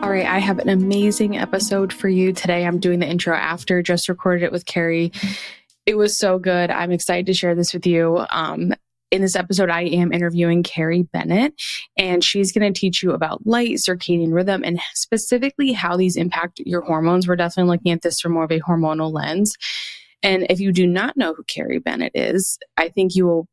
All right, I have an amazing episode for you today. I'm doing the intro after, just recorded it with Carrie. It was so good. I'm excited to share this with you. In this episode, I am interviewing Carrie Bennett, and she's going to teach you about light, circadian rhythm, and specifically how these impact your hormones. We're definitely looking at this from more of a hormonal lens. And if you do not know who Carrie Bennett is, I think you will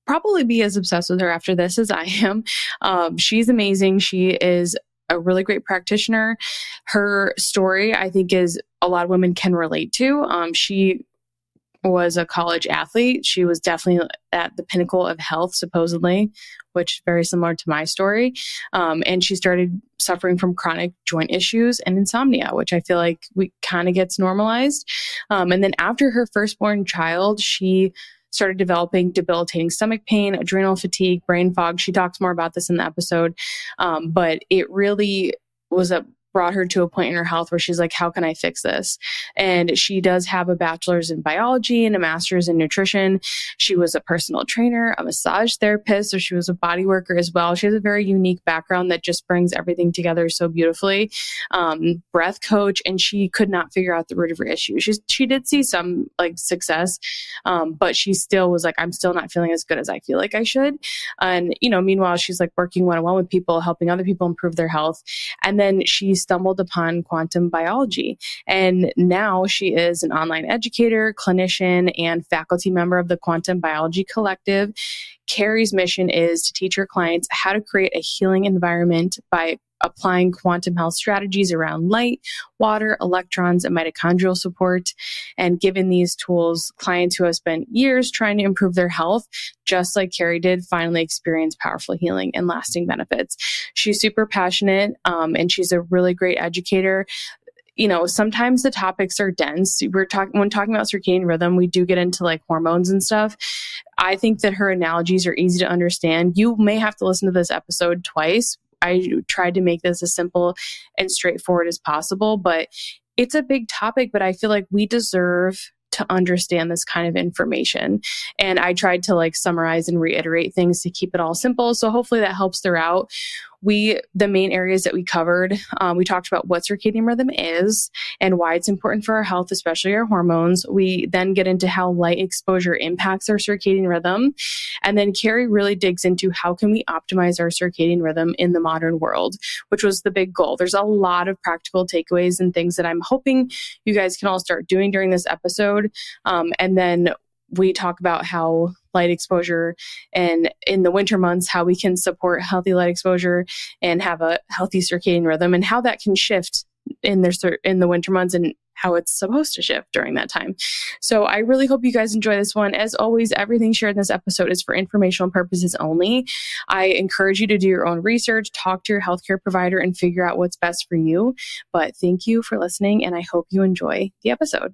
probably be as obsessed with her after this as I am. She's amazing. She is a really great practitioner. Her story, I think, is a lot of women can relate to. She was a college athlete. She was definitely at the pinnacle of health, supposedly, which is very similar to my story. And she started suffering from chronic joint issues and insomnia, which I feel like we kind of gets normalized. And then after her firstborn child, she started developing debilitating stomach pain, adrenal fatigue, brain fog. She talks more about this in the episode. But it really brought her to a point in her health where she's like, how can I fix this? And she does have a bachelor's in biology and a master's in nutrition. She was a personal trainer, a massage therapist, so she was a body worker as well. She has a very unique background that just brings everything together so beautifully. Breath coach, and she could not figure out the root of her issue. She did see some like success, but she still was like, I'm still not feeling as good as I feel like I should. And, meanwhile, she's like working one-on-one with people, helping other people improve their health. And then she stumbled upon quantum biology. And now she is an online educator, clinician, and faculty member of the Quantum Biology Collective. Carrie's mission is to teach her clients how to create a healing environment by applying quantum health strategies around light, water, electrons, and mitochondrial support. And given these tools, clients who have spent years trying to improve their health, just like Carrie did, finally experience powerful healing and lasting benefits. She's super passionate, and she's a really great educator. Sometimes the topics are dense. When talking about circadian rhythm, we do get into like hormones and stuff. I think that her analogies are easy to understand. You may have to listen to this episode twice. I tried to make this as simple and straightforward as possible, but it's a big topic, but I feel like we deserve to understand this kind of information. And I tried to like summarize and reiterate things to keep it all simple. So hopefully that helps throughout. The main areas that we covered, we talked about what circadian rhythm is and why it's important for our health, especially our hormones. We then get into how light exposure impacts our circadian rhythm. And then Carrie really digs into how can we optimize our circadian rhythm in the modern world, which was the big goal. There's a lot of practical takeaways and things that I'm hoping you guys can all start doing during this episode. And then we talk about how light exposure and in the winter months, how we can support healthy light exposure and have a healthy circadian rhythm and how that can shift in the winter months and how it's supposed to shift during that time. So I really hope you guys enjoy this one. As always, everything shared in this episode is for informational purposes only. I encourage you to do your own research, talk to your healthcare provider, and figure out what's best for you. But thank you for listening, and I hope you enjoy the episode.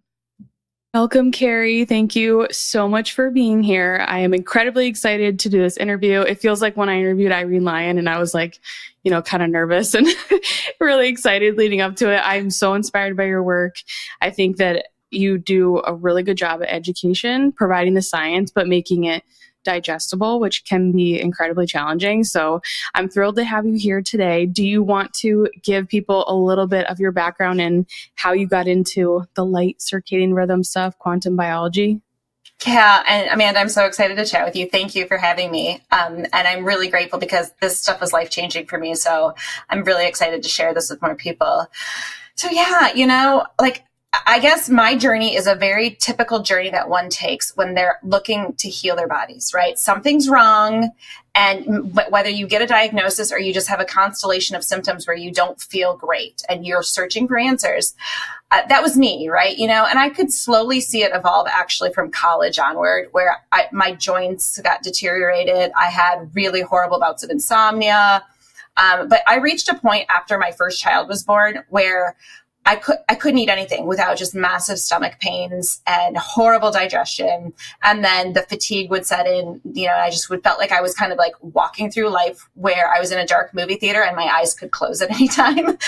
Welcome, Carrie. Thank you so much for being here. I am incredibly excited to do this interview. It feels like when I interviewed Irene Lyon and I was like, kind of nervous and really excited leading up to it. I'm so inspired by your work. I think that you do a really good job at education, providing the science, but making it digestible, which can be incredibly challenging. So I'm thrilled to have you here today. Do you want to give people a little bit of your background and how you got into the light circadian rhythm stuff, quantum biology? Yeah. And Amanda, I'm so excited to chat with you. Thank you for having me. And I'm really grateful because this stuff was life-changing for me. So I'm really excited to share this with more people. So yeah, I guess my journey is a very typical journey that one takes when they're looking to heal their bodies, right? Something's wrong. And whether you get a diagnosis or you just have a constellation of symptoms where you don't feel great and you're searching for answers, that was me, right? And I could slowly see it evolve actually from college onward, where my joints got deteriorated. I had really horrible bouts of insomnia. But I reached a point after my first child was born where I couldn't eat anything without just massive stomach pains and horrible digestion. And then the fatigue would set in, I just felt like I was kind of like walking through life where I was in a dark movie theater and my eyes could close at any time.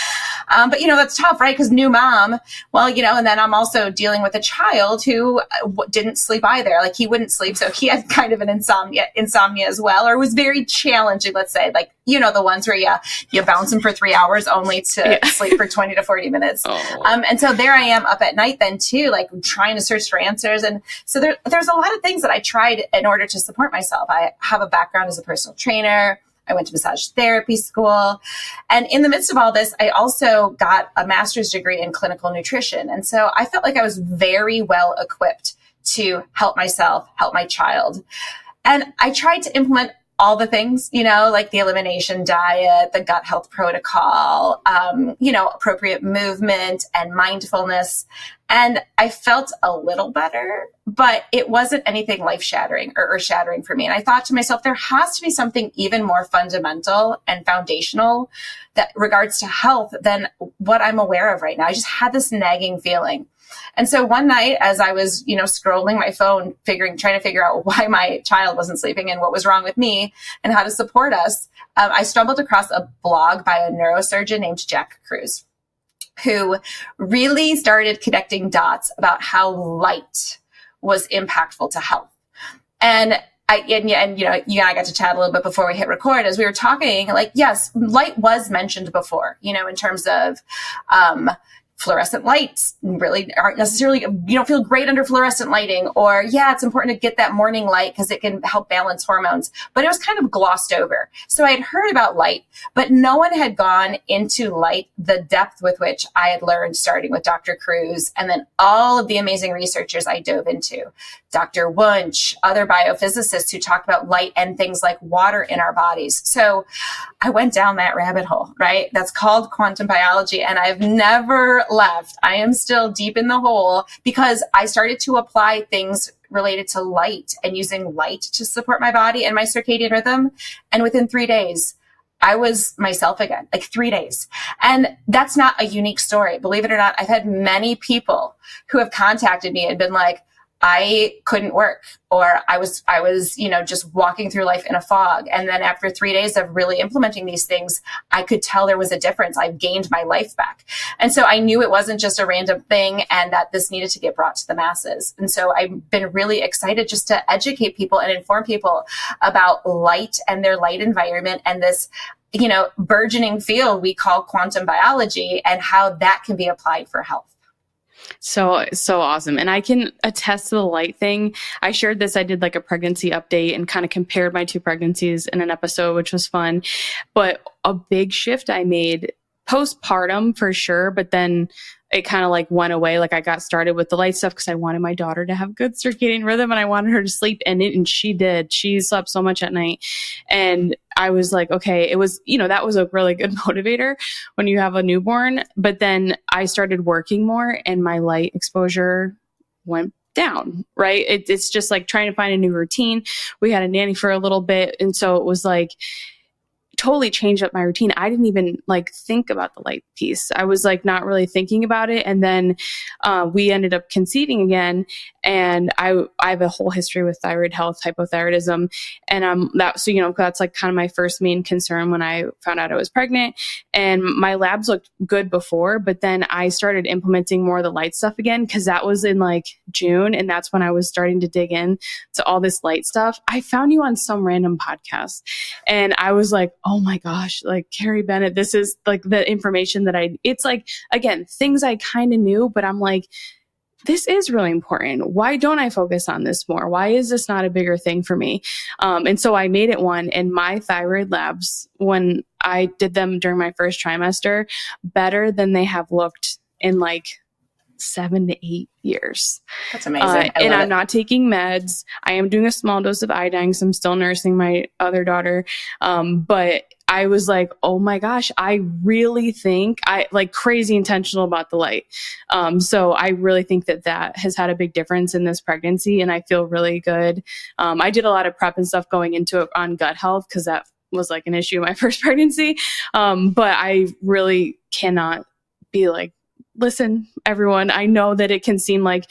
But, that's tough, right? Because new mom, well, and then I'm also dealing with a child who didn't sleep either. Like he wouldn't sleep. So he had kind of an insomnia as well, or was very challenging, let's say, like, the ones where you bounce him for 3 hours only to sleep for 20 to 40 minutes. Oh. And so there I am up at night then too, like trying to search for answers. And so there's a lot of things that I tried in order to support myself. I have a background as a personal trainer. I went to massage therapy school. And in the midst of all this, I also got a master's degree in clinical nutrition. And so I felt like I was very well equipped to help myself, help my child. And I tried to implement all the things, like the elimination diet, the gut health protocol, appropriate movement and mindfulness. And I felt a little better, but it wasn't anything life shattering or earth shattering for me. And I thought to myself, there has to be something even more fundamental and foundational that regards to health than what I'm aware of right now. I just had this nagging feeling. And so one night, as I was, scrolling my phone, trying to figure out why my child wasn't sleeping and what was wrong with me and how to support us, I stumbled across a blog by a neurosurgeon named Jack Kruse, who really started connecting dots about how light was impactful to health. And you and I got to chat a little bit before we hit record as we were talking, like, yes, light was mentioned before, in terms of, fluorescent lights really aren't necessarily, you don't feel great under fluorescent lighting, or it's important to get that morning light because it can help balance hormones, but it was kind of glossed over. So I had heard about light, but no one had gone into light the depth with which I had learned, starting with Dr. Kruse and then all of the amazing researchers I dove into, Dr. Wunsch, other biophysicists who talked about light and things like water in our bodies. So I went down that rabbit hole, right? That's called quantum biology. And I've never left. I am still deep in the hole because I started to apply things related to light and using light to support my body and my circadian rhythm. And within 3 days, I was myself again, like 3 days. And that's not a unique story. Believe it or not, I've had many people who have contacted me and been like, I couldn't work, or I was, just walking through life in a fog. And then after 3 days of really implementing these things, I could tell there was a difference. I've gained my life back. And so I knew it wasn't just a random thing and that this needed to get brought to the masses. And so I've been really excited just to educate people and inform people about light and their light environment and this, burgeoning field we call quantum biology and how that can be applied for health. So awesome. And I can attest to the light thing. I shared this. I did like a pregnancy update and kind of compared my 2 pregnancies in an episode, which was fun. But a big shift I made postpartum for sure. But then it kind of like went away. Like I got started with the light stuff because I wanted my daughter to have good circadian rhythm and I wanted her to sleep. And she did. She slept so much at night. And I was like, okay, it was, that was a really good motivator when you have a newborn. But then I started working more and my light exposure went down, right? It's just like trying to find a new routine. We had a nanny for a little bit. And so it was like, totally changed up my routine. I didn't even like think about the light piece. I was like not really thinking about it. And then we ended up conceiving again. And I have a whole history with thyroid health, hypothyroidism. And that's like kind of my first main concern when I found out I was pregnant. And my labs looked good before, but then I started implementing more of the light stuff again because that was in like June. And that's when I was starting to dig in to all this light stuff. I found you on some random podcast and I was like, oh my gosh, like Carrie Bennett, this is like the information that it's like, again, things I kind of knew, but I'm like, this is really important. Why don't I focus on this more? Why is this not a bigger thing for me? And so I made it one, and my thyroid labs, when I did them during my first trimester, better than they have looked in like 7 to 8 years. That's amazing. And I'm not taking meds. I am doing a small dose of iodine because I'm still nursing my other daughter. But I was like, oh my gosh, I really think I like crazy intentional about the light. So I really think that has had a big difference in this pregnancy, and I feel really good. I did a lot of prep and stuff going into it on gut health because that was like an issue in my first pregnancy. But I really cannot be like, listen, everyone, I know that it can seem like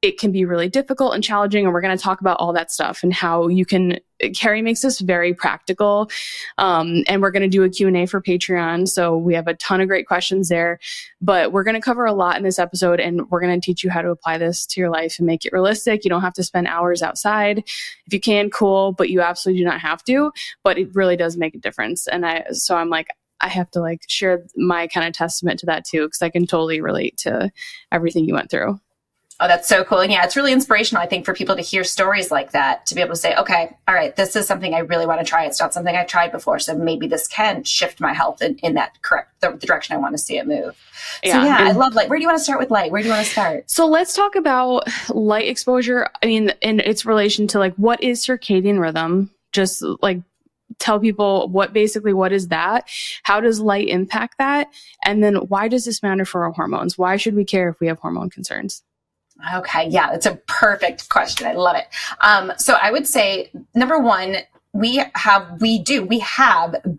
it can be really difficult and challenging. And we're going to talk about all that stuff and how you can, Carrie makes this very practical. And we're going to do a Q&A for Patreon. So we have a ton of great questions there, but we're going to cover a lot in this episode, and we're going to teach you how to apply this to your life and make it realistic. You don't have to spend hours outside. If you can, cool, but you absolutely do not have to, but it really does make a difference. And I'm like, I have to like share my kind of testament to that too, because I can totally relate to everything you went through. Oh, that's so cool. And yeah, it's really inspirational, I think, for people to hear stories like that, to be able to say, okay, all right, this is something I really want to try. It's not something I've tried before. So maybe this can shift my health in that the direction I want to see it move. Yeah. So yeah, I love light. Where do you want to start with light? Where do you want to start? So let's talk about light exposure. I mean, in its relation to like, what is circadian rhythm? Just like tell people what is that? How does light impact that? And then why does this matter for our hormones? Why should we care if we have hormone concerns? Okay. Yeah, that's a perfect question. I love it. So I would say, number one, we have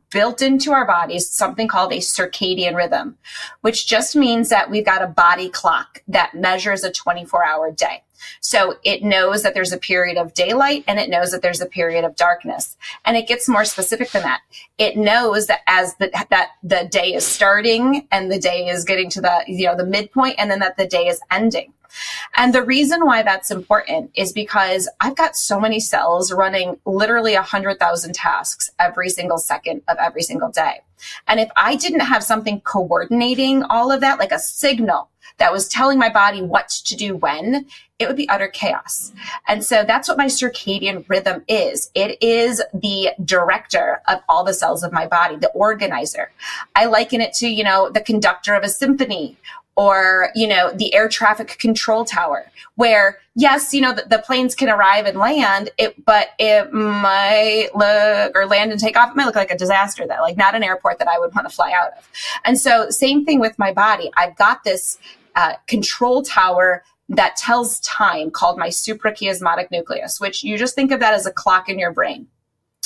built into our bodies something called a circadian rhythm, which just means that we've got a body clock that measures a 24-hour day. So it knows that there's a period of daylight and it knows that there's a period of darkness. And it gets more specific than that. It knows that that the day is starting and the day is getting to the midpoint, and then that the day is ending. And the reason why that's important is because I've got so many cells running literally 100,000 tasks every single second of every single day. And if I didn't have something coordinating all of that, like a signal that was telling my body what to do when, it would be utter chaos. And so that's what my circadian rhythm is. It is the director of all the cells of my body, the organizer. I liken it to, the conductor of a symphony, or, the air traffic control tower, where, yes, the planes can arrive and land, but it might land and take off. It might look like a disaster, though, like not an airport that I would want to fly out of. And so same thing with my body. I've got this control tower that tells time called my suprachiasmatic nucleus, which you just think of that as a clock in your brain.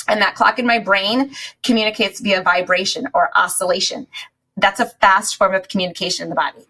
And that clock in my brain communicates via vibration or oscillation. That's a fast form of communication in the body.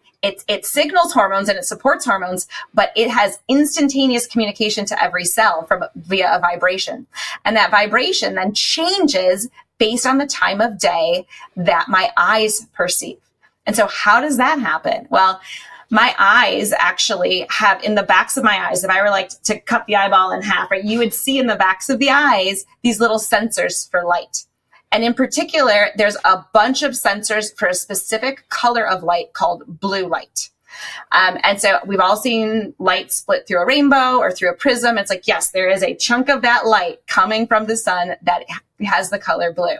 It signals hormones and it supports hormones, but it has instantaneous communication to every cell via a vibration. And that vibration then changes based on the time of day that my eyes perceive. And so how does that happen? Well, my eyes actually have, in the backs of my eyes, if I were like to cut the eyeball in half, right, you would see in the backs of the eyes these little sensors for light. And in particular, there's a bunch of sensors for a specific color of light called blue light. And so we've all seen light split through a rainbow or through a prism. It's like, yes, there is a chunk of that light coming from the sun that has the color blue.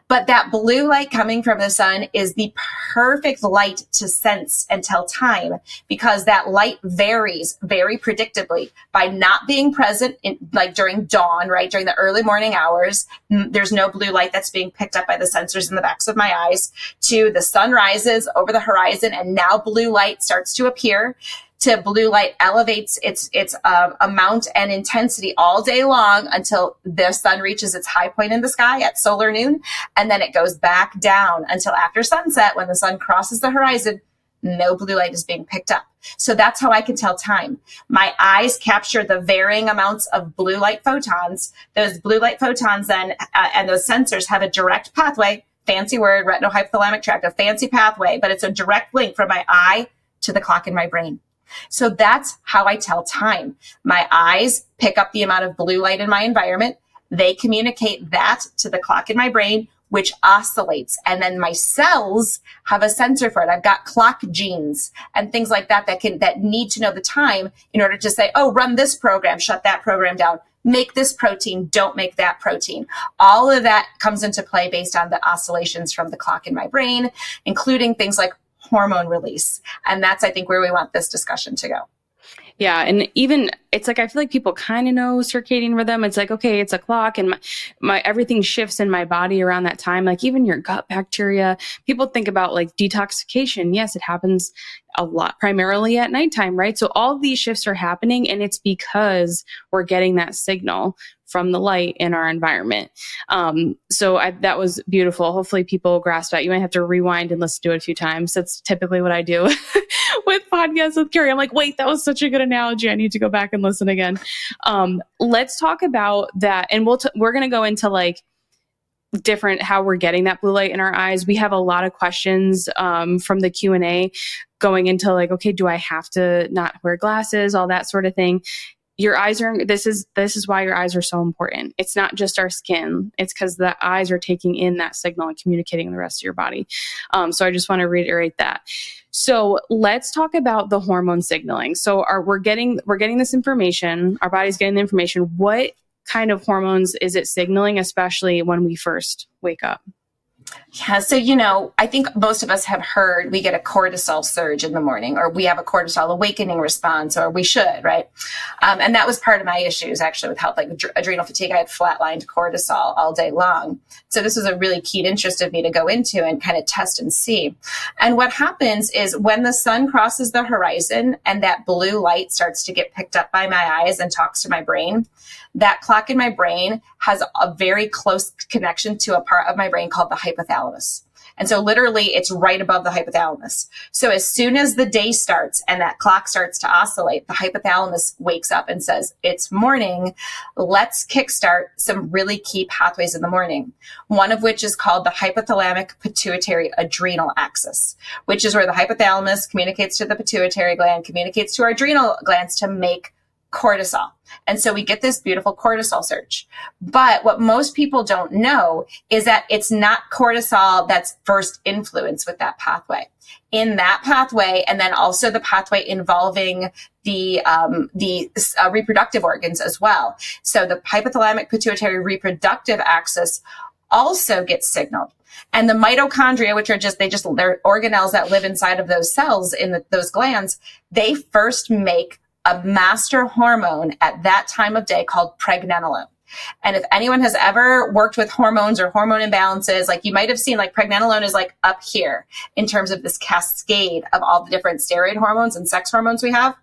But that blue light coming from the sun is the perfect light to sense and tell time, because that light varies very predictably by not being present like during dawn, right? During the early morning hours, there's no blue light that's being picked up by the sensors in the backs of my eyes, to the sun rises over the horizon and now blue light starts to appear, to blue light elevates its amount and intensity all day long until the sun reaches its high point in the sky at solar noon. And then it goes back down until after sunset, when the sun crosses the horizon, no blue light is being picked up. So that's how I can tell time. My eyes capture the varying amounts of blue light photons. Those blue light photons then, and those sensors have a direct pathway, fancy word, retinohypothalamic tract, a fancy pathway, but it's a direct link from my eye to the clock in my brain. So that's how I tell time. My eyes pick up the amount of blue light in my environment. They communicate that to the clock in my brain, which oscillates. And then my cells have a sensor for it. I've got clock genes and things like that that need to know the time in order to say, oh, run this program, shut that program down, make this protein, don't make that protein. All of that comes into play based on the oscillations from the clock in my brain, including things like hormone release. And that's, I think, where we want this discussion to go. Yeah. And even it's like, I feel like people kind of know circadian rhythm. It's like, okay, it's a clock and my everything shifts in my body around that time. Like even your gut bacteria, people think about like detoxification. Yes, it happens a lot, primarily at nighttime, right? So all of these shifts are happening, and it's because we're getting that signal from the light in our environment. That was beautiful. Hopefully people grasp that. You might have to rewind and listen to it a few times. That's typically what I do with podcasts with Carrie. I'm like, wait, that was such a good analogy. I need to go back and listen again. Let's talk about that. And we're going to go into like different, how we're getting that blue light in our eyes. We have a lot of questions from the Q&A going into like, okay, do I have to not wear glasses, all that sort of thing. Your eyes are, this is why your eyes are so important. It's not just our skin. It's because the eyes are taking in that signal and communicating the rest of your body. So I just want to reiterate that. So let's talk about the hormone signaling. So we're getting this information, our body's getting the information. What kind of hormones is it signaling, especially when we first wake up? Yeah. So, I think most of us have heard we get a cortisol surge in the morning, or we have a cortisol awakening response, or we should, right? And that was part of my issues actually with health, like adrenal fatigue. I had flatlined cortisol all day long. So this was a really keen interest of me to go into and kind of test and see. And what happens is when the sun crosses the horizon and that blue light starts to get picked up by my eyes and talks to my brain, that clock in my brain has a very close connection to a part of my brain called the hypothalamus. And so literally it's right above the hypothalamus. So as soon as the day starts and that clock starts to oscillate, the hypothalamus wakes up and says, it's morning. Let's kickstart some really key pathways in the morning. One of which is called the hypothalamic pituitary adrenal axis, which is where the hypothalamus communicates to the pituitary gland, communicates to our adrenal glands to make cortisol. And so we get this beautiful cortisol surge. But what most people don't know is that it's not cortisol that's first influenced with that pathway. In that pathway, and then also the pathway involving the reproductive organs as well. So the hypothalamic pituitary reproductive axis also gets signaled. And the mitochondria, which are they're organelles that live inside of those cells in those glands, they first make a master hormone at that time of day called pregnenolone. And if anyone has ever worked with hormones or hormone imbalances, like you might have seen, like pregnenolone is like up here in terms of this cascade of all the different steroid hormones and sex hormones we have.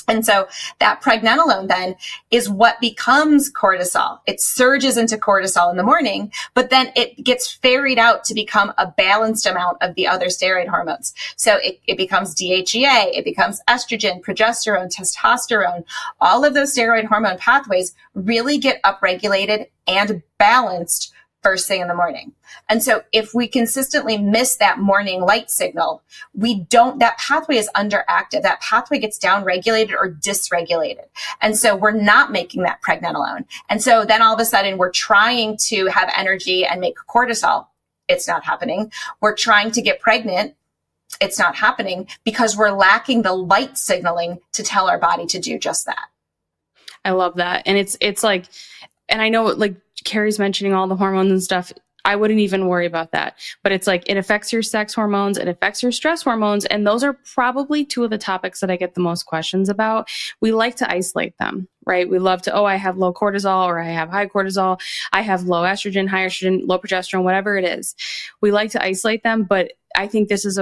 And so that pregnenolone then is what becomes cortisol. It surges into cortisol in the morning, but then it gets ferried out to become a balanced amount of the other steroid hormones. So it becomes DHEA, it becomes estrogen, progesterone, testosterone. All of those steroid hormone pathways really get upregulated and balanced first thing in the morning. And so if we consistently miss that morning light signal, that pathway is underactive. That pathway gets downregulated or dysregulated. And so we're not making that pregnenolone. And so then all of a sudden we're trying to have energy and make cortisol. It's not happening. We're trying to get pregnant. It's not happening because we're lacking the light signaling to tell our body to do just that. I love that. And it's like, and I know like Carrie's mentioning all the hormones and stuff. I wouldn't even worry about that. But it's like, it affects your sex hormones, it affects your stress hormones. And those are probably two of the topics that I get the most questions about. We like to isolate them, right? We love to, I have low cortisol, or I have high cortisol. I have low estrogen, high estrogen, low progesterone, whatever it is. We like to isolate them, but I think this is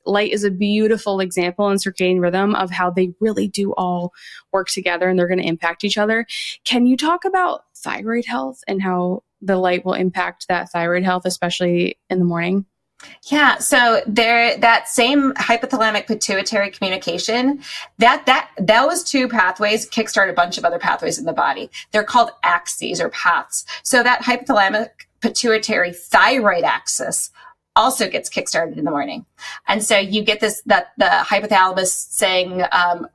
light is a beautiful example in circadian rhythm of how they really do all work together and they're going to impact each other. Can you talk about thyroid health and how the light will impact that thyroid health, especially in the morning? Yeah. So that same hypothalamic pituitary communication, those two pathways kickstart a bunch of other pathways in the body. They're called axes or paths. So that hypothalamic pituitary thyroid axis also gets kickstarted in the morning. And so you get the hypothalamus saying,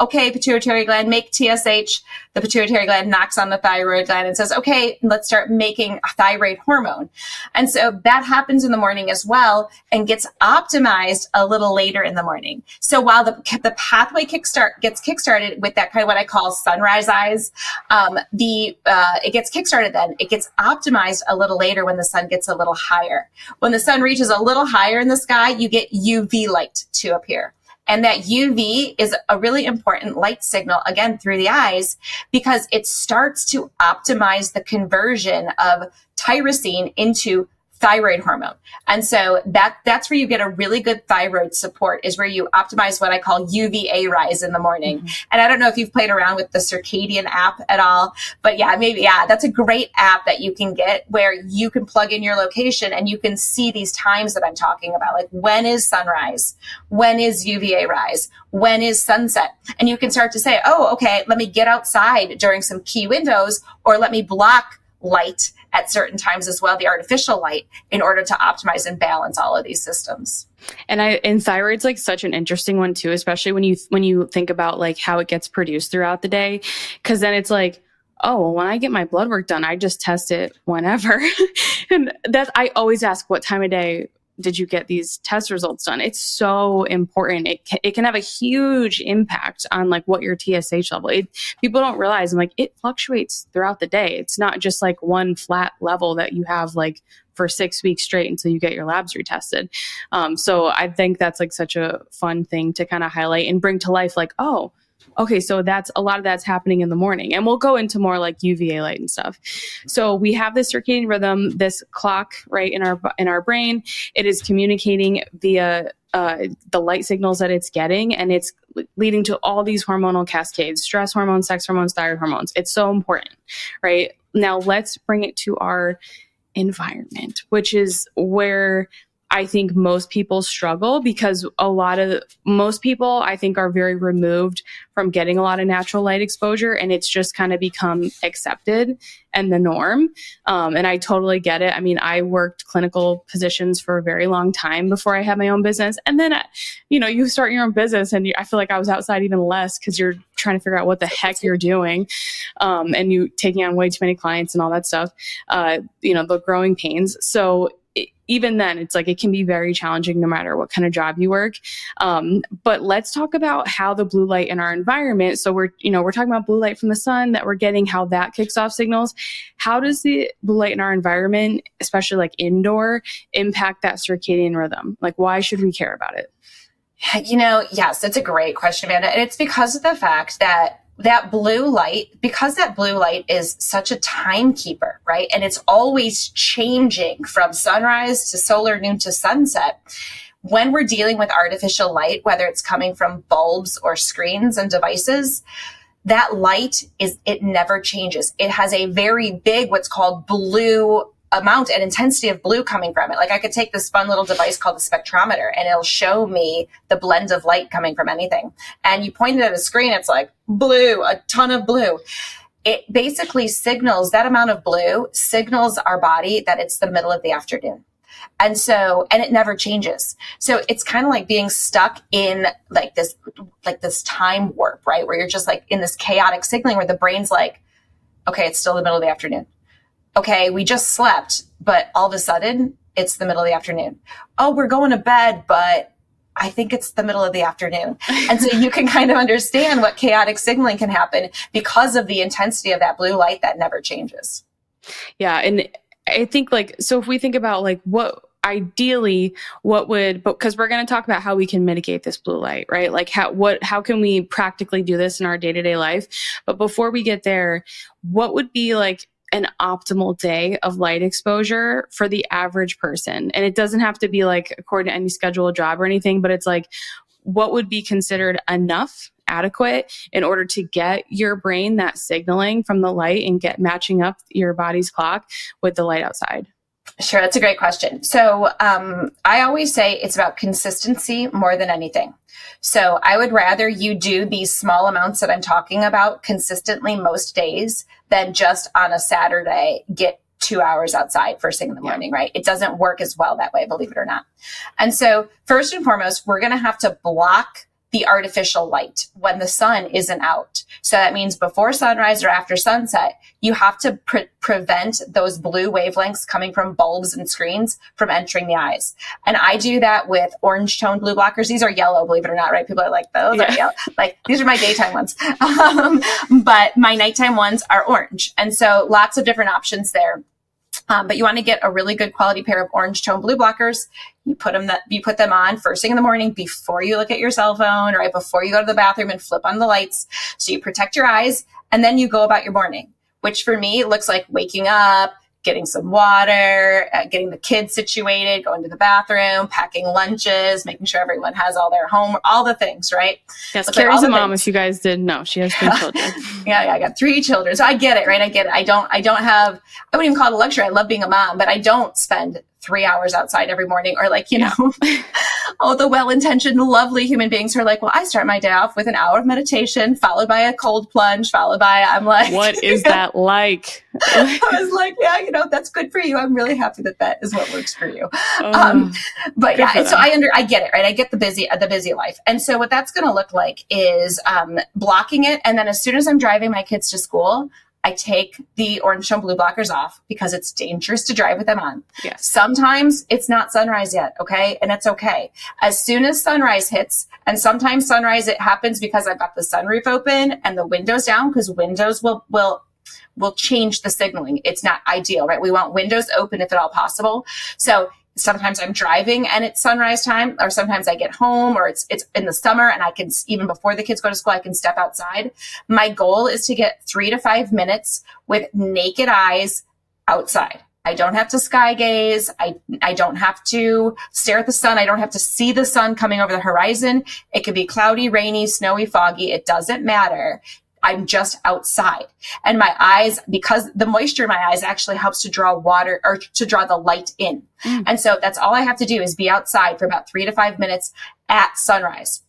okay, pituitary gland, make TSH. The pituitary gland knocks on the thyroid gland and says, okay, let's start making a thyroid hormone. And so that happens in the morning as well and gets optimized a little later in the morning. So while the pathway gets kickstarted with that kind of what I call sunrise eyes, it gets kickstarted then. It gets optimized a little later when the sun gets a little higher. When the sun reaches a little higher in the sky, you get UV light to appear. And that UV is a really important light signal, again, through the eyes, because it starts to optimize the conversion of tyrosine into thyroid hormone. And so that's where you get a really good thyroid support, is where you optimize what I call UVA rise in the morning. Mm-hmm. And I don't know if you've played around with the Circadian app at all, but that's a great app that you can get where you can plug in your location and you can see these times that I'm talking about. Like, when is sunrise? When is UVA rise? When is sunset? And you can start to say, oh, okay, let me get outside during some key windows, or let me block light at certain times as well, the artificial light, in order to optimize and balance all of these systems. And thyroid's like such an interesting one too, especially when you think about like how it gets produced throughout the day. Cause then it's like, oh, well, when I get my blood work done, I just test it whenever. And I always ask, what time of day did you get these test results done? It's so important. It can have a huge impact on like what your TSH level. People don't realize, and like, it fluctuates throughout the day. It's not just like one flat level that you have like for 6 weeks straight until you get your labs retested. So I think that's like such a fun thing to kind of highlight and bring to life. Like, oh, okay, so that's a lot of that's happening in the morning, and we'll go into more like UVA light and stuff. So we have this circadian rhythm, this clock, right, in our brain. It is communicating via the light signals that it's getting, and it's leading to all these hormonal cascades: stress hormones, sex hormones, thyroid hormones. It's so important, right? Now let's bring it to our environment, which is where I think most people struggle, because most people, I think, are very removed from getting a lot of natural light exposure, and it's just kind of become accepted and the norm. And I totally get it. I mean, I worked clinical positions for a very long time before I had my own business. And then, you start your own business, and I feel like I was outside even less, because you're trying to figure out what the heck you're doing. And you taking on way too many clients and all that stuff, the growing pains. So even then, it's like, it can be very challenging no matter what kind of job you work. But let's talk about how the blue light in our environment. So we're talking about blue light from the sun that we're getting, how that kicks off signals. How does the blue light in our environment, especially like indoor, impact that circadian rhythm? Like, why should we care about it? Yes, it's a great question, Amanda. And it's because of the fact that blue light is such a timekeeper, right? And it's always changing from sunrise to solar noon to sunset. When we're dealing with artificial light, whether it's coming from bulbs or screens and devices, that light it never changes. It has a very big, what's called blue amount and intensity of blue coming from it. Like, I could take this fun little device called the spectrometer, and it'll show me the blend of light coming from anything. And you point it at a screen, it's like blue, a ton of blue. It basically signals, that amount of blue signals our body that it's the middle of the afternoon. And it never changes. So it's kind of like being stuck in like this time warp, right? Where you're just like in this chaotic signaling where the brain's like, okay, it's still the middle of the afternoon. Okay, we just slept, but all of a sudden it's the middle of the afternoon. Oh, we're going to bed, but I think it's the middle of the afternoon. And so you can kind of understand what chaotic signaling can happen because of the intensity of that blue light that never changes. Yeah. And I think so if we think about because we're going to talk about how we can mitigate this blue light, right? Like how can we practically do this in our day-to-day life? But before we get there, what would be like an optimal day of light exposure for the average person? And it doesn't have to be like according to any scheduled job or anything, but it's like, what would be considered adequate in order to get your brain that signaling from the light and get matching up your body's clock with the light outside? Sure. That's a great question. So I always say it's about consistency more than anything. So I would rather you do these small amounts that I'm talking about consistently most days than just on a Saturday get 2 hours outside first thing in the morning, right? It doesn't work as well that way, believe it or not. And so first and foremost, we're going to have to block the artificial light when the sun isn't out. So that means before sunrise or after sunset, you have to prevent those blue wavelengths coming from bulbs and screens from entering the eyes. And I do that with orange tone blue blockers. These are yellow, believe it or not, right? People are like, those are yellow. Like, these are my daytime ones. But my nighttime ones are orange. And so lots of different options there. But you want to get a really good quality pair of orange tone blue blockers. You put them on first thing in the morning before you look at your cell phone, right before you go to the bathroom and flip on the lights. So you protect your eyes, and then you go about your morning, which for me looks like waking up, getting some water, getting the kids situated, going to the bathroom, packing lunches, making sure everyone has all their homework, all the things, right? Yes, Carrie's a mom, if you guys didn't know. She has 3 children. Yeah, I got 3 children. So I get it, right? I get it. I wouldn't even call it a luxury. I love being a mom, but I don't spend 3 hours outside every morning, or like, you know, all the well-intentioned, lovely human beings who are like, well, I start my day off with an hour of meditation, followed by a cold plunge, followed by, I'm like, what is that like? I was like, yeah, you know, that's good for you. I'm really happy that is what works for you. But yeah, so I get it, right? I get the busy life. And so what that's going to look like is blocking it. And then as soon as I'm driving my kids to school, I take the orange tone blue blockers off because it's dangerous to drive with them on. Yes. Sometimes it's not sunrise yet, okay? And it's okay. As soon as sunrise hits, and sometimes sunrise, it happens because I've got the sunroof open and the windows down, because windows will change the signaling. It's not ideal, right? We want windows open if at all possible. So sometimes I'm driving and it's sunrise time, or sometimes I get home, or it's in the summer and I can, even before the kids go to school, I can step outside. My goal is to get 3 to 5 minutes with naked eyes outside. I don't have to sky gaze. I don't have to stare at the sun. I don't have to see the sun coming over the horizon. It could be cloudy, rainy, snowy, foggy. It doesn't matter. I'm just outside. And my eyes, because the moisture in my eyes actually helps to draw water, or to draw the light in. And so that's all I have to do is be outside for about 3 to 5 minutes at sunrise.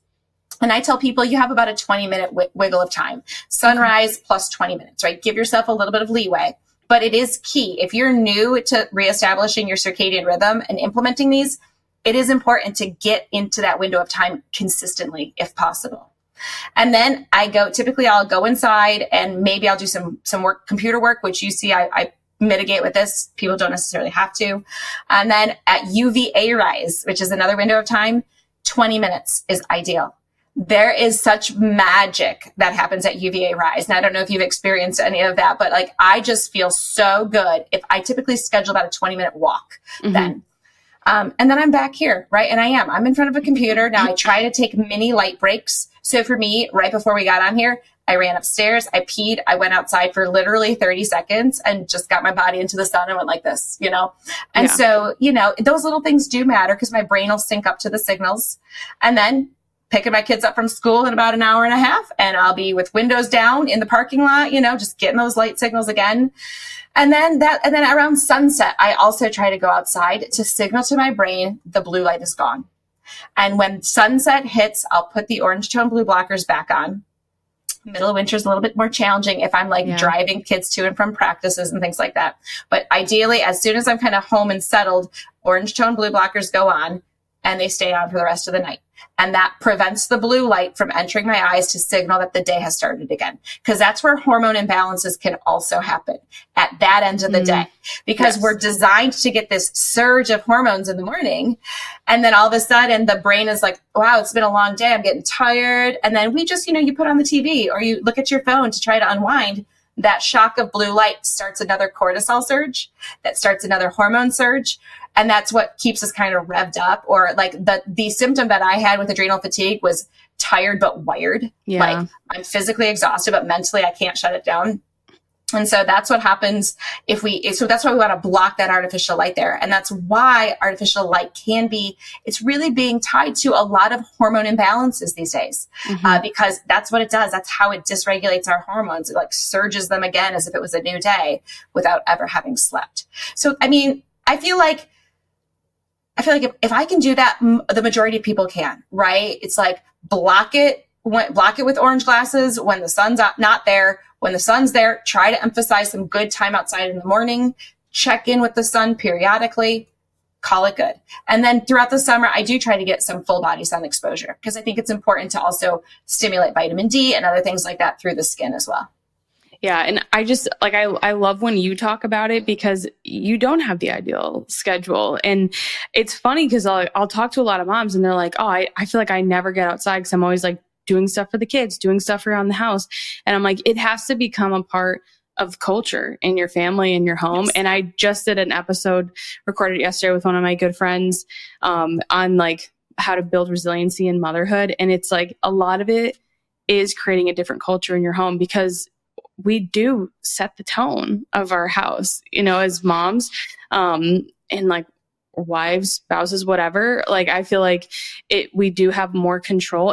And I tell people you have about a 20-minute wiggle of time. Sunrise plus 20 minutes, right? Give yourself a little bit of leeway. But it is key. If you're new to reestablishing your circadian rhythm and implementing these, it is important to get into that window of time consistently, if possible. And then I'll go inside and maybe I'll do some work, computer work, which you see I mitigate with this. People don't necessarily have to. And then at UVA rise, which is another window of time, 20 minutes is ideal. There is such magic that happens at UVA rise. And I don't know if you've experienced any of that, but like, I just feel so good if I typically schedule about a 20-minute walk then. And then I'm back here, right? And I'm in front of a computer. Now I try to take mini light breaks. So for me, right before we got on here, I ran upstairs, I peed, I went outside for literally 30 seconds and just got my body into the sun and went like this, you know? And so, you know, those little things do matter because my brain will sync up to the signals. And then picking my kids up from school in about an hour and a half, and I'll be with windows down in the parking lot, you know, just getting those light signals again. And then around sunset, I also try to go outside to signal to my brain the blue light is gone. And when sunset hits, I'll put the orange tone blue blockers back on. Middle of winter is a little bit more challenging if I'm like driving kids to and from practices and things like that. But ideally, as soon as I'm kind of home and settled, orange tone blue blockers go on and they stay on for the rest of the night. And that prevents the blue light from entering my eyes to signal that the day has started again. Because that's where hormone imbalances can also happen at that end of the day. Because we're designed to get this surge of hormones in the morning. And then all of a sudden the brain is like, wow, it's been a long day. I'm getting tired. And then we just, you know, you put on the TV or you look at your phone to try to unwind. That shock of blue light starts another cortisol surge, that starts another hormone surge. And that's what keeps us kind of revved up. Or like the symptom that I had with adrenal fatigue was tired, but wired. Yeah. Like I'm physically exhausted, but mentally I can't shut it down. And so that's what happens so that's why we want to block that artificial light there. And that's why artificial light it's really being tied to a lot of hormone imbalances these days, because that's what it does. That's how it dysregulates our hormones. It like surges them again as if it was a new day without ever having slept. So, I mean, I feel like if I can do that, the majority of people can, right? It's like block it with orange glasses when the sun's not there. When the sun's there, try to emphasize some good time outside in the morning, check in with the sun periodically, call it good. And then throughout the summer, I do try to get some full body sun exposure because I think it's important to also stimulate vitamin D and other things like that through the skin as well. Yeah. And I just like, I love when you talk about it because you don't have the ideal schedule. And it's funny because I'll talk to a lot of moms and they're like, oh, I feel like I never get outside because I'm always like doing stuff for the kids, doing stuff around the house. And I'm like, it has to become a part of culture in your family, in your home. Yes. And I just did an episode recorded yesterday with one of my good friends on like how to build resiliency in motherhood. And it's like a lot of it is creating a different culture in your home because we do set the tone of our house, as moms, and like wives, spouses, whatever. Like, I feel like we do have more control.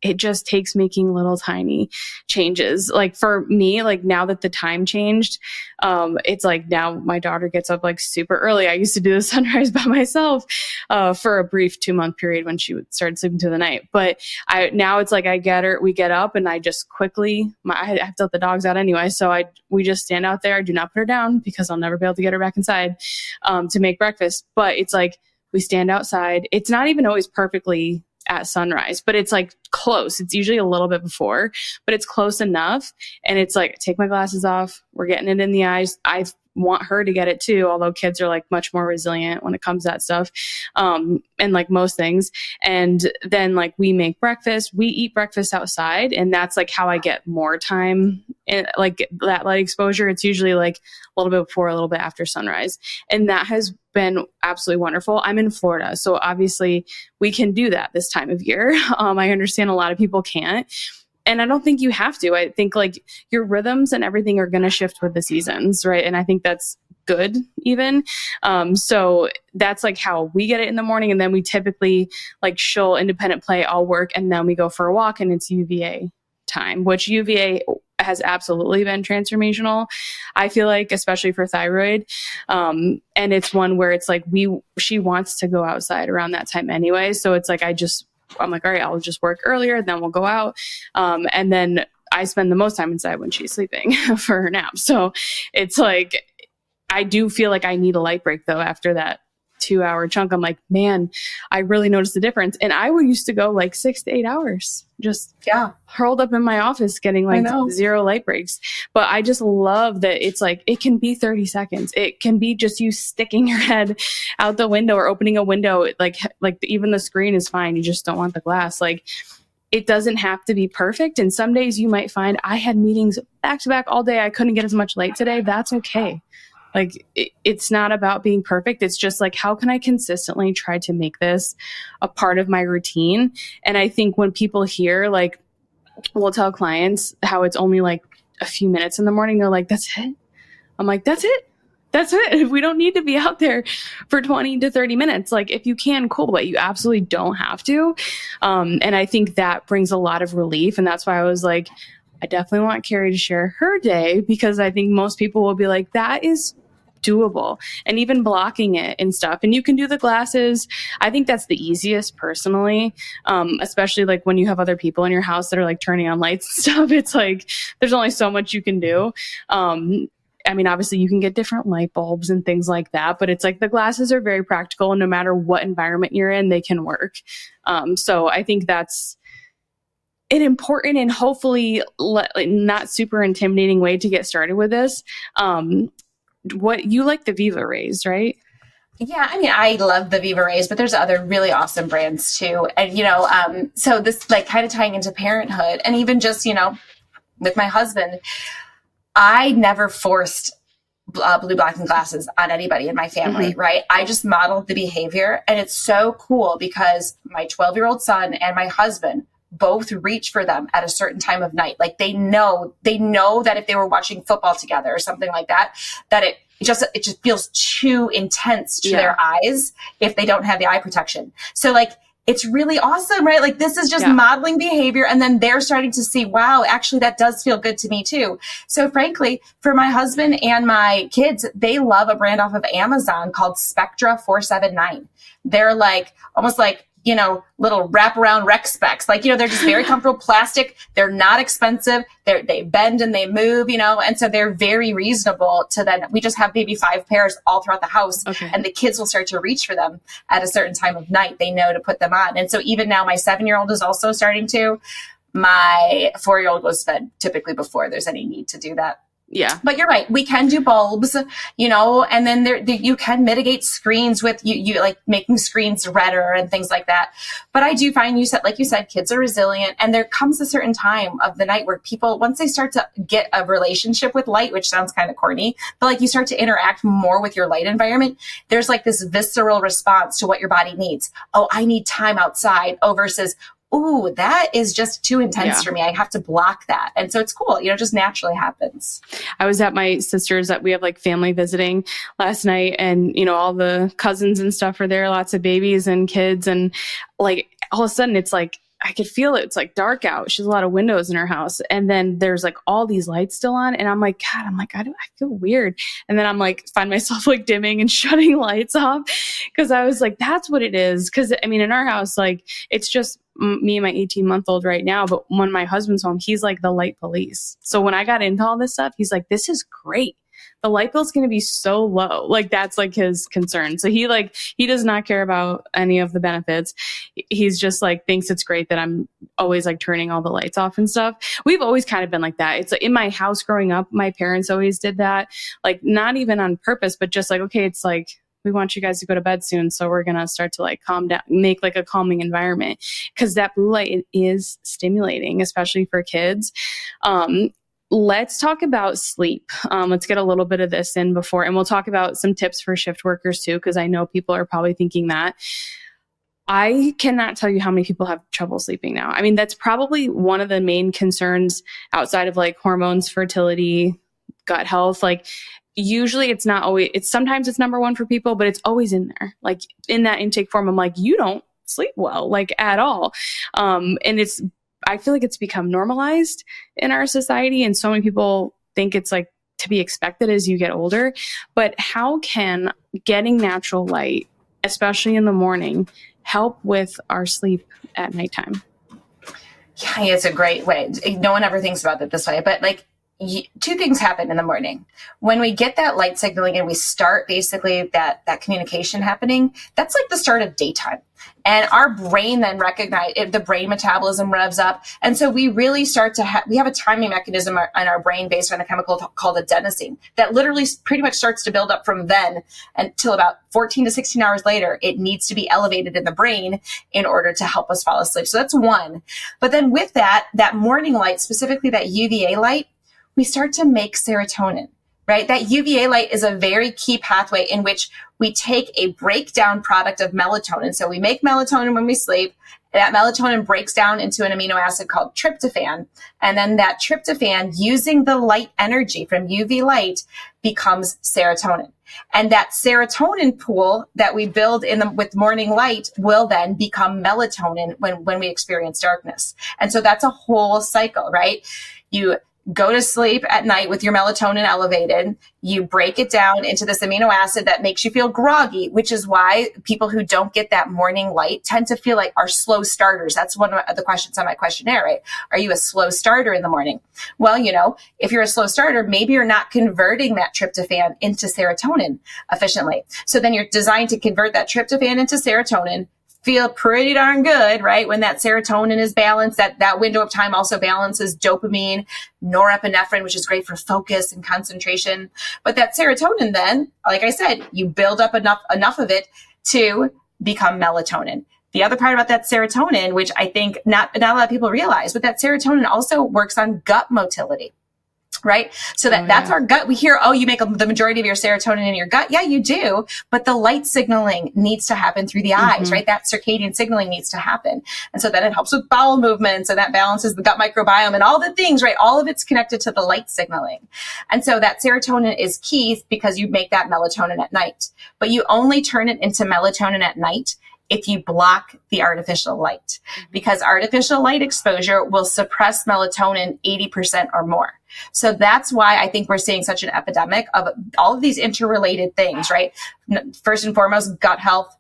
It just takes making little tiny changes. Like for me, like now that the time changed, it's like now my daughter gets up like super early. I used to do the sunrise by myself for a brief 2-month period when she would start sleeping through the night. But now it's like we get up and I just quickly, I have to let the dogs out anyway. So we just stand out there. I do not put her down because I'll never be able to get her back inside to make breakfast. But it's like we stand outside. It's not even always perfectly at sunrise, but it's like close. It's usually a little bit before, but it's close enough. And it's like, take my glasses off. We're getting it in the eyes. I want her to get it too, although kids are like much more resilient when it comes to that stuff. And like most things. And then like we make breakfast, we eat breakfast outside. And that's like how I get more time and like that light exposure. It's usually like a little bit before, a little bit after sunrise. And that has been absolutely wonderful. I'm in Florida, so obviously we can do that this time of year. I understand a lot of people can't. And I don't think you have to. I think like your rhythms and everything are going to shift with the seasons, right? And I think that's good even. So that's like how we get it in the morning. And then we typically like she'll independent play, I'll work, and then we go for a walk and it's UVA time, which UVA has absolutely been transformational. I feel like, especially for thyroid. And it's one where it's like she wants to go outside around that time anyway. So it's like, I'm like, all right, I'll just work earlier, then we'll go out. And then I spend the most time inside when she's sleeping for her nap. So it's like, I do feel like I need a light break though after that 2-hour chunk. I'm like, man, I really noticed the difference. And I used to go like 6 to 8 hours, just curled up in my office getting like 0 light breaks. But I just love that it's like, it can be 30 seconds. It can be just you sticking your head out the window or opening a window. Like even the screen is fine. You just don't want the glass. Like, it doesn't have to be perfect. And some days you might find I had meetings back to back all day. I couldn't get as much light today. That's okay. Like, it's not about being perfect. It's just like, how can I consistently try to make this a part of my routine? And I think when people hear, like, we'll tell clients how it's only like a few minutes in the morning, they're like, that's it? I'm like, that's it. That's it. We don't need to be out there for 20 to 30 minutes. Like, if you can, cool, but you absolutely don't have to. And I think that brings a lot of relief. And that's why I was like, I definitely want Carrie to share her day, because I think most people will be like, that is doable, and even blocking it and stuff. And you can do the glasses. I think that's the easiest personally, especially like when you have other people in your house that are like turning on lights and stuff. It's like, there's only so much you can do. I mean, obviously you can get different light bulbs and things like that, but it's like the glasses are very practical, and no matter what environment you're in, they can work. So I think that's an important and hopefully not super intimidating way to get started with this. What you like the Viva Rays, right? Yeah, I mean, I love the Viva Rays, but there's other really awesome brands too. And, so this like kind of tying into parenthood, and even just, with my husband, I never forced blue, black, and glasses on anybody in my family, right? I just modeled the behavior. And it's so cool because my 12-year-old son and my husband both reach for them at a certain time of night. Like they know that if they were watching football together or something like that, that it just feels too intense to their eyes if they don't have the eye protection. So like, it's really awesome, right? Like this is just modeling behavior. And then they're starting to see, wow, actually that does feel good to me too. So frankly, for my husband and my kids, they love a brand off of Amazon called Spectra 479. They're like, almost like, little wraparound rec specs. Like, they're just very comfortable plastic. They're not expensive. They bend and they move, and so they're very reasonable to then. We just have maybe 5 pairs all throughout the house, and the kids will start to reach for them at a certain time of night. They know to put them on. And so even now my 7-year-old is also starting to. My 4-year-old was fed typically before there's any need to do that. Yeah. But you're right. We can do bulbs, and then you can mitigate screens with you like making screens redder and things like that. But I do find like you said, kids are resilient, and there comes a certain time of the night where people, once they start to get a relationship with light, which sounds kind of corny, but like you start to interact more with your light environment, there's like this visceral response to what your body needs. Oh, I need time outside. Oh, versus, ooh, that is just too intense for me. I have to block that. And so it's cool. You know, it just naturally happens. I was at my sister's that we have like family visiting last night, and, you know, all the cousins and stuff are there, lots of babies and kids. And like, all of a sudden it's like, I could feel it. It's like dark out. She has a lot of windows in her house. And then there's like all these lights still on. And I'm like, God, I feel weird. And then I'm like, find myself like dimming and shutting lights off. Cause I was like, that's what it is. Cause I mean, in our house, like it's just me and my 18-month-old right now. But when my husband's home, he's like the light police. So when I got into all this stuff, he's like, this is great. The light bill's going to be so low. Like that's like his concern. So he does not care about any of the benefits. He's just like, thinks it's great that I'm always like turning all the lights off and stuff. We've always kind of been like that. It's like in my house growing up, my parents always did that. Like not even on purpose, but just like, okay, it's like, we want you guys to go to bed soon. So we're going to start to like calm down, make like a calming environment. Cause that blue light is stimulating, especially for kids. Let's talk about sleep. Let's get a little bit of this in before, and we'll talk about some tips for shift workers too, because I know people are probably thinking that. I cannot tell you how many people have trouble sleeping now. I mean, that's probably one of the main concerns outside of like hormones, fertility, gut health. Like usually it's not always, sometimes it's number one for people, but it's always in there. Like in that intake form, I'm like, you don't sleep well, like at all. And I feel like it's become normalized in our society. And so many people think it's like to be expected as you get older. But how can getting natural light, especially in the morning, help with our sleep at nighttime? Yeah, it's a great way. No one ever thinks about it this way, but like two things happen in the morning. When we get that light signaling and we start basically that communication happening, that's like the start of daytime. And our brain then the brain metabolism revs up. And so we really start to we have a timing mechanism in our brain based on a chemical called adenosine that literally pretty much starts to build up from then until about 14 to 16 hours later. It needs to be elevated in the brain in order to help us fall asleep. So that's one. But then with that morning light, specifically that UVA light, we start to make serotonin, right? That UVA light is a very key pathway in which we take a breakdown product of melatonin. So we make melatonin when we sleep. That melatonin breaks down into an amino acid called tryptophan. And then that tryptophan, using the light energy from UV light, becomes serotonin. And that serotonin pool that we build with morning light will then become melatonin when we experience darkness. And so that's a whole cycle, right? You go to sleep at night with your melatonin elevated. You break it down into this amino acid that makes you feel groggy, which is why people who don't get that morning light tend to feel like are slow starters. That's one of the questions on my questionnaire, right? Are you a slow starter in the morning? Well, you know, if you're a slow starter, maybe you're not converting that tryptophan into serotonin efficiently. So then you're designed to convert that tryptophan into serotonin, feel pretty darn good, right? When that serotonin is balanced, that window of time also balances dopamine, norepinephrine, which is great for focus and concentration. But that serotonin then, like I said, you build up enough of it to become melatonin. The other part about that serotonin, which I think not a lot of people realize, but that serotonin also works on gut motility. Right? So that's our gut. We hear, you make the majority of your serotonin in your gut. Yeah, you do. But the light signaling needs to happen through the eyes, right? That circadian signaling needs to happen. And so then it helps with bowel movements, and that balances the gut microbiome and all the things, right? All of it's connected to the light signaling. And so that serotonin is key because you make that melatonin at night. But you only turn it into melatonin at night if you block the artificial light, because artificial light exposure will suppress melatonin 80% or more. So that's why I think we're seeing such an epidemic of all of these interrelated things, right? First and foremost, gut health,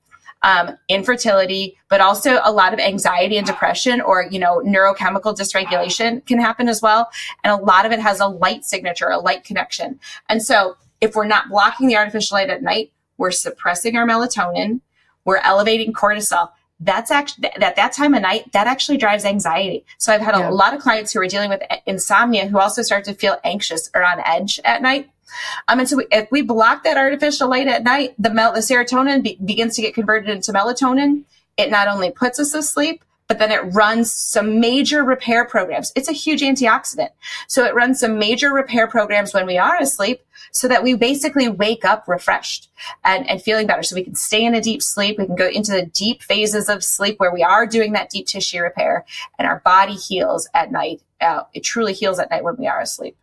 infertility, but also a lot of anxiety and depression, or, neurochemical dysregulation can happen as well. And a lot of it has a light signature, a light connection. And so if we're not blocking the artificial light at night, we're suppressing our melatonin, we're elevating cortisol. That's actually at that time of night, that actually drives anxiety. So I've had a lot of clients who are dealing with insomnia who also start to feel anxious or on edge at night. And so if we block that artificial light at night, the serotonin begins to get converted into melatonin. It not only puts us asleep, but then it runs some major repair programs. It's a huge antioxidant. So it runs some major repair programs when we are asleep so that we basically wake up refreshed and feeling better. So we can stay in a deep sleep. We can go into the deep phases of sleep where we are doing that deep tissue repair, and our body heals at night. It truly heals at night when we are asleep.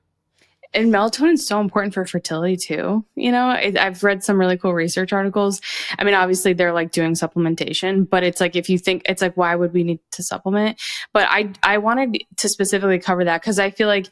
And melatonin is so important for fertility too. You know, I've read some really cool research articles. I mean, obviously they're like doing supplementation, but it's like, if you think it's like, why would we need to supplement? But I wanted to specifically cover that because I feel like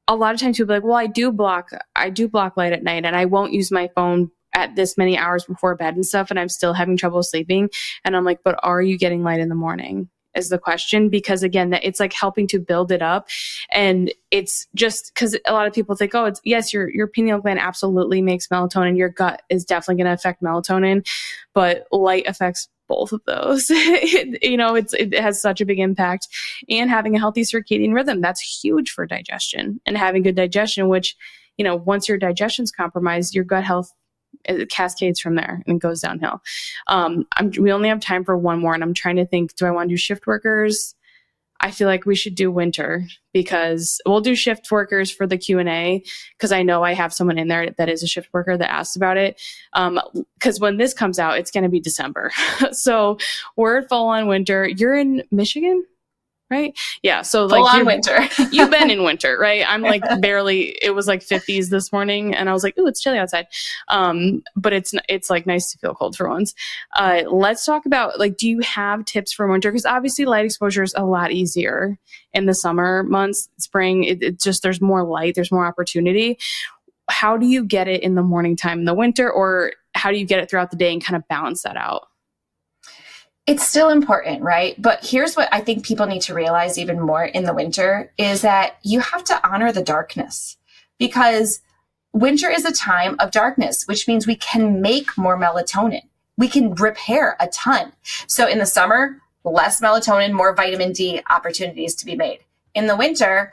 a lot of times people are like, well, I do block light at night and I won't use my phone at this many hours before bed and stuff. And I'm still having trouble sleeping. And I'm like, but are you getting light in the morning? Is the question, because again, that it's like helping to build it up. And it's just because a lot of people think, oh, it's yes, your pineal gland absolutely makes melatonin. Your gut is definitely going to affect melatonin, but light affects both of those. It has such a big impact. And having a healthy circadian rhythm, that's huge for digestion, and having good digestion, which, once your digestion's compromised, your gut health, it cascades from there and goes downhill. We only have time for one more, and I'm trying to think, do I want to do shift workers? I feel like we should do winter, because we'll do shift workers for the Q&A, because I know I have someone in there that is a shift worker that asked about it. Because when this comes out, it's going to be December. So we're full on winter. You're in Michigan? Right? Yeah. So full on winter. You've been in winter, right? I'm like barely, it was like 50s this morning and I was like, ooh, it's chilly outside. But it's like nice to feel cold for once. Let's talk about, like, do you have tips for winter? Because obviously light exposure is a lot easier in the summer months. Spring, it just, there's more light, there's more opportunity. How do you get it in the morning time in the winter, or how do you get it throughout the day and kind of balance that out? It's still important, right? But here's what I think people need to realize even more in the winter is that you have to honor the darkness, because winter is a time of darkness, which means we can make more melatonin. We can repair a ton. So in the summer, less melatonin, more vitamin D opportunities to be made. In the winter,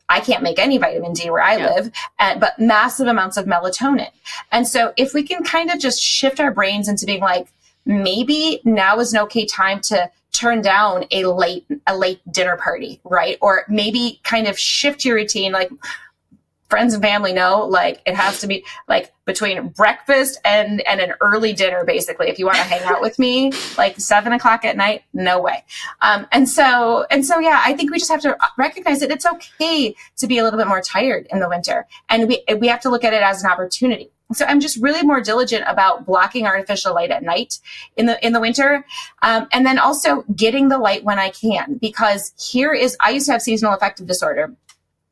I can't make any vitamin D where I live, but massive amounts of melatonin. And so if we can kind of just shift our brains into being like, maybe now is an okay time to turn down a late dinner party, right? Or maybe kind of shift your routine. Like, friends and family know, like, it has to be like between breakfast and an early dinner, basically. If you want to hang out with me, like 7:00 at night, no way. And so, yeah, I think we just have to recognize that it's okay to be a little bit more tired in the winter. And we have to look at it as an opportunity. So I'm just really more diligent about blocking artificial light at night in the winter. And then also getting the light when I can, because I used to have seasonal affective disorder.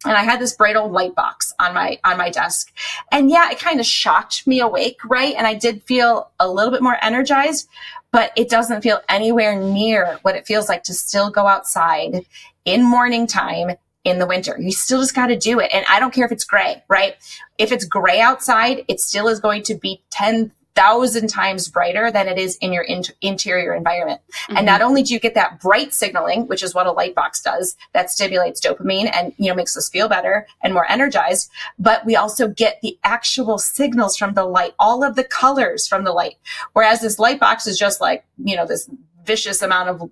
And I had this bright old light box on my desk. And yeah, it kind of shocked me awake, right? And I did feel a little bit more energized, but it doesn't feel anywhere near what it feels like to still go outside in morning time in the winter. You still just got to do it. And I don't care if it's gray, right? If it's gray outside, it still is going to be 10,000 times brighter than it is in your interior environment. Mm-hmm. And not only do you get that bright signaling, which is what a light box does, that stimulates dopamine and, makes us feel better and more energized, but we also get the actual signals from the light, all of the colors from the light. Whereas this light box is just like, this vicious amount of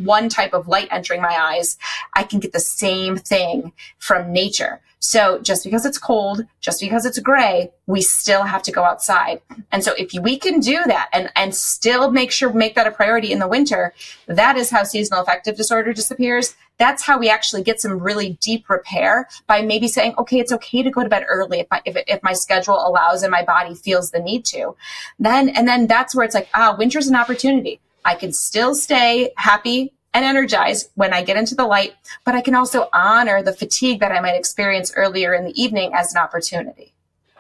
one type of light entering my eyes. I can get the same thing from nature. So just because it's cold, just because it's gray, we still have to go outside. And so if we can do that and still make that a priority in the winter, that is how seasonal affective disorder disappears. That's how we actually get some really deep repair, by maybe saying, okay, it's okay to go to bed early if my schedule allows and my body feels the need to. Then that's where it's like, winter's an opportunity. I can still stay happy and energized when I get into the light, but I can also honor the fatigue that I might experience earlier in the evening as an opportunity.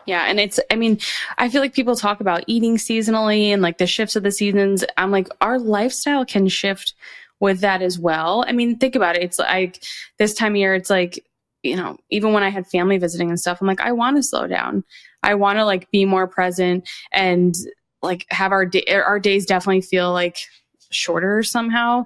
Yeah. And I feel like people talk about eating seasonally and like the shifts of the seasons. I'm like, our lifestyle can shift with that as well. I mean, think about it. It's like this time of year, it's like, even when I had family visiting and stuff, I'm like, I want to slow down. I want to like be more present and like have our days definitely feel like shorter somehow,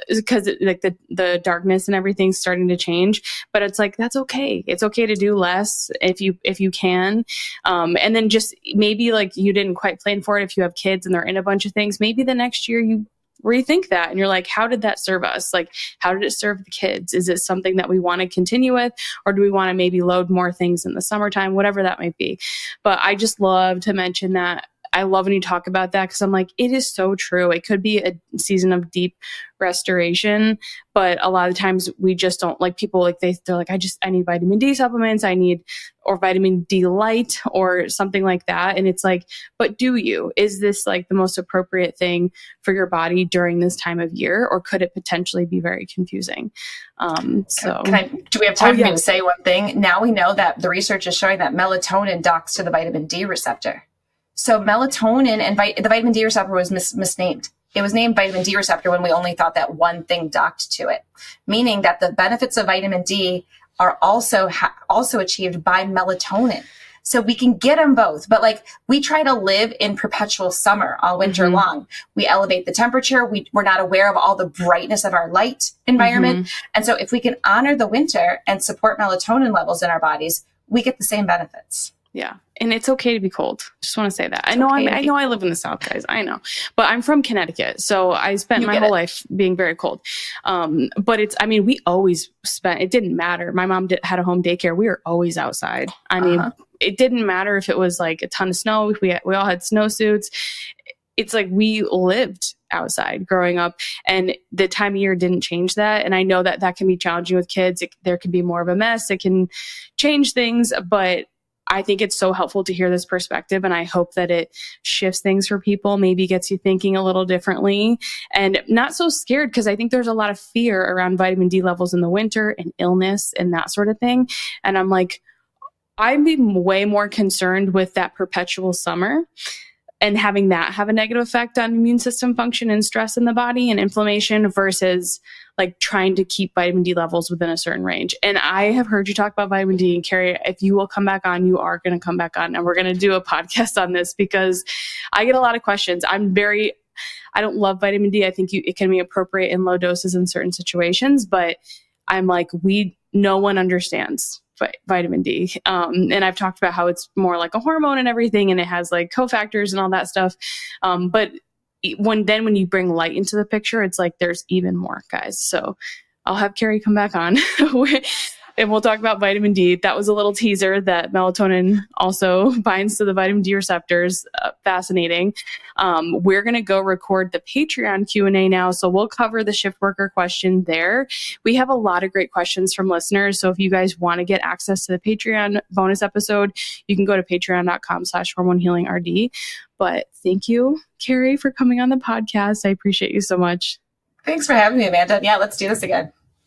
because like the darkness and everything's starting to change. But it's like, that's okay. It's okay to do less if you can. And then just maybe like you didn't quite plan for it. If you have kids and they're in a bunch of things, maybe the next year you rethink that. And you're like, how did that serve us? Like, how did it serve the kids? Is it something that we want to continue with, or do we want to maybe load more things in the summertime, whatever that might be? But I just love to mention that. I love when you talk about that, because I'm like, it is so true. It could be a season of deep restoration, but a lot of times we just don't, like, people, like they're like, I need vitamin D supplements, or vitamin D light or something like that. And it's like, but is this like the most appropriate thing for your body during this time of year, or could it potentially be very confusing? Do we have time for me to say one thing? Now we know that the research is showing that melatonin docks to the vitamin D receptor. So melatonin and the vitamin D receptor was misnamed. It was named vitamin D receptor when we only thought that one thing docked to it, meaning that the benefits of vitamin D are also achieved by melatonin. So we can get them both, but like, we try to live in perpetual summer all winter long. We elevate the temperature. We're not aware of all the brightness of our light environment. And so if we can honor the winter and support melatonin levels in our bodies, we get the same benefits. Yeah. And it's okay to be cold. Just want to say that. I know I live in the South, guys. I know, but I'm from Connecticut. So I spent my whole life being very cold. But we always it didn't matter. My mom had a home daycare. We were always outside. I mean, it didn't matter if it was like a ton of snow. We all had snowsuits. It's like we lived outside growing up, and the time of year didn't change that. And I know that can be challenging with kids. There can be more of a mess. It can change things, but I think it's so helpful to hear this perspective, and I hope that it shifts things for people, maybe gets you thinking a little differently and not so scared, because I think there's a lot of fear around vitamin D levels in the winter and illness and that sort of thing. And I'm like, I'd be way more concerned with that perpetual summer and having that have a negative effect on immune system function and stress in the body and inflammation, versus like trying to keep vitamin D levels within a certain range. And I have heard you talk about vitamin D, and Carrie, if you will come back on, you are going to come back on, and we're going to do a podcast on this, because I get a lot of questions. I don't love vitamin D. I think it can be appropriate in low doses in certain situations, but I'm like, no one understands vitamin D. And I've talked about how it's more like a hormone and everything, and it has like cofactors and all that stuff. But when you bring light into the picture, it's like there's even more, guys. So I'll have Carrie come back on and we'll talk about vitamin D. That was a little teaser that melatonin also binds to the vitamin D receptors. Fascinating. We're going to go record the Patreon Q&A now. So we'll cover the shift worker question there. We have a lot of great questions from listeners. So if you guys want to get access to the Patreon bonus episode, you can go to patreon.com/hormonehealingrd. But thank you, Carrie, for coming on the podcast. I appreciate you so much. Thanks for having me, Amanda. Yeah, let's do this again.